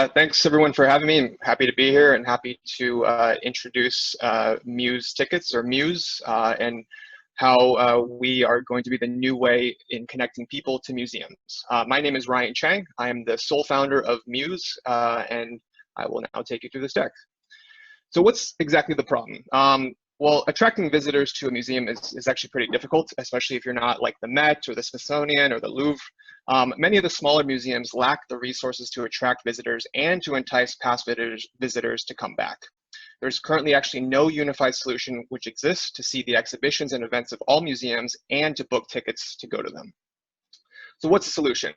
Thanks everyone for having me. I'm happy to be here and happy to introduce Muze Tickets, or Muze, and how we are going to be the new way in connecting people to museums. My name is Cheng. I am the sole founder of Muze, and I will now take you through this deck. So what's exactly the problem? Well, attracting visitors to a museum is actually pretty difficult, especially if you're not like the Met or the Smithsonian or the Louvre. Many of the smaller museums lack the resources to attract visitors and to entice past visitors to come back. There's currently actually no unified solution which exists to see the exhibitions and events of all museums and to book tickets to go to them. So what's the solution?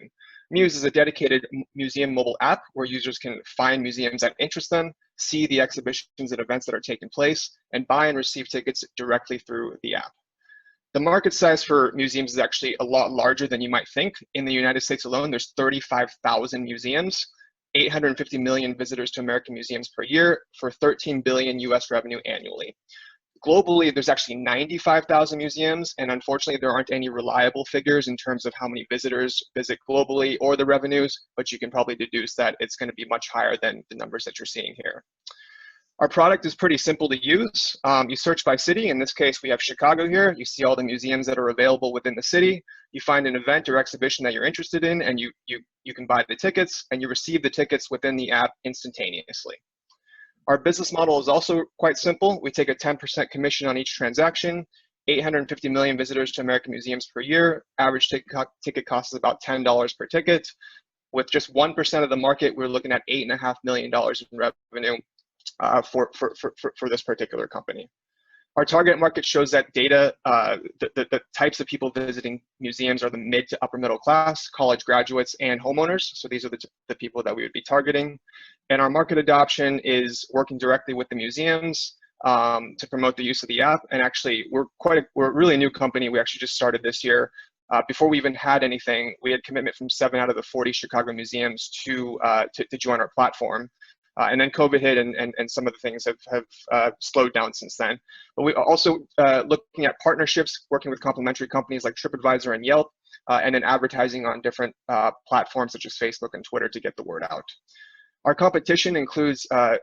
Muze is a dedicated museum mobile app where users can find museums that interest them, see the exhibitions and events that are taking place, and buy and receive tickets directly through the app. The market size for museums is actually a lot larger than you might think. In the United States alone, there's 35,000 museums, 850 million visitors to American museums per year for 13 billion US revenue annually. Globally, there's actually 95,000 museums, and unfortunately, there aren't any reliable figures in terms of how many visitors visit globally or the revenues, but you can probably deduce that it's going to be much higher than the numbers that you're seeing here. Our product is pretty simple to use. You search by city. In this case, we have Chicago here. You see all the museums that are available within the city. You find an event or exhibition that you're interested in, and you can buy the tickets, and you receive the tickets within the app instantaneously. Our business model is also quite simple. We take a 10% commission on each transaction, 850 million visitors to American museums per year. Average ticket cost is about $10 per ticket. With just 1% of the market, we're looking at $8.5 million in revenue for this particular company. Our target market shows that data, the types of people visiting museums are the mid to upper middle class, college graduates, and homeowners. So these are the people that we would be targeting. And our market adoption is working directly with the museums to promote the use of the app. And actually, we're a really new company. We actually just started this year. Before we even had anything, we had commitment from 7 out of the 40 Chicago museums to join our platform. And then COVID hit, and some of the things have slowed down since then. But we are also looking at partnerships, working with complementary companies like TripAdvisor and Yelp, and then advertising on different platforms such as Facebook and Twitter to get the word out. Our competition includes a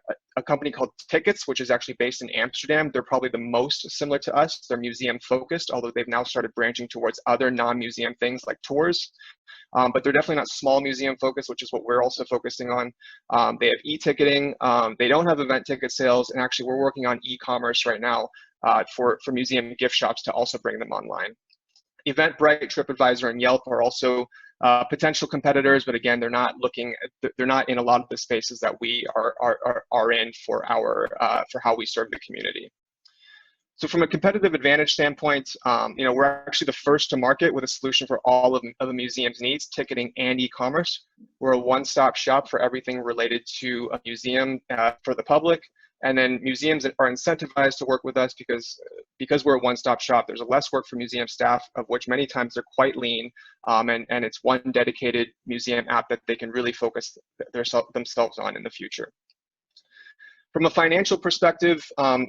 company called Tickets, which is actually based in Amsterdam. They're probably the most similar to us. They're museum focused, although they've now started branching towards other non-museum things like tours. But they're definitely not small museum focused, which is what we're also focusing on. They have e-ticketing. They don't have event ticket sales. And actually, we're working on e-commerce right now for museum gift shops to also bring them online. Eventbrite, TripAdvisor, and Yelp are also potential competitors, but again, they're not in a lot of the spaces that we are in for how we serve the community. So from a competitive advantage standpoint, we're actually the first to market with a solution for all of the museum's needs, ticketing and e-commerce. We're a one-stop shop for everything related to a museum for the public. And then museums are incentivized to work with us because we're a one-stop shop. There's less work for museum staff, of which many times they're quite lean, and it's one dedicated museum app that they can really focus themselves on in the future. From a financial perspective,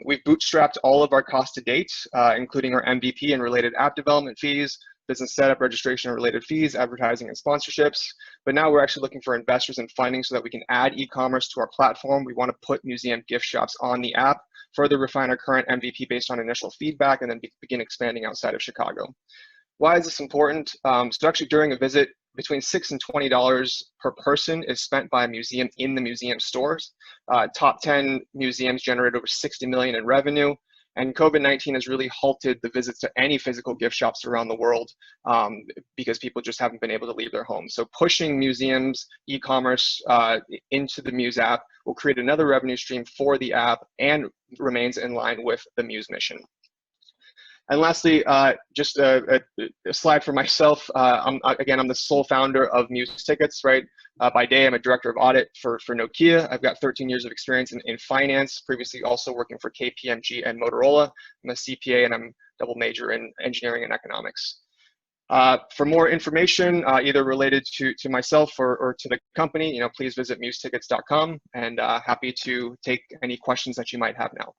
we've bootstrapped all of our costs to date, including our MVP and related app development fees, business setup, registration and related fees, advertising and sponsorships. But now we're actually looking for investors and funding so that we can add e-commerce to our platform. We want to put museum gift shops on the app, further refine our current MVP based on initial feedback, and then begin expanding outside of Chicago. Why is this important? So actually during a visit, between $6 and $20 per person is spent by a museum in the museum stores. Top 10 museums generate over $60 million in revenue. And COVID-19 has really halted the visits to any physical gift shops around the world because people just haven't been able to leave their homes. So pushing museums, e-commerce into the Muze app will create another revenue stream for the app and remains in line with the Muze mission. And lastly, just a slide for myself. I'm the sole founder of Muze Tickets, right? By day, I'm a director of audit for Nokia. I've got 13 years of experience in finance, previously also working for KPMG and Motorola. I'm a CPA, and I'm double major in engineering and economics. For more information, either related to myself or to the company, please visit musetickets.com, and happy to take any questions that you might have now.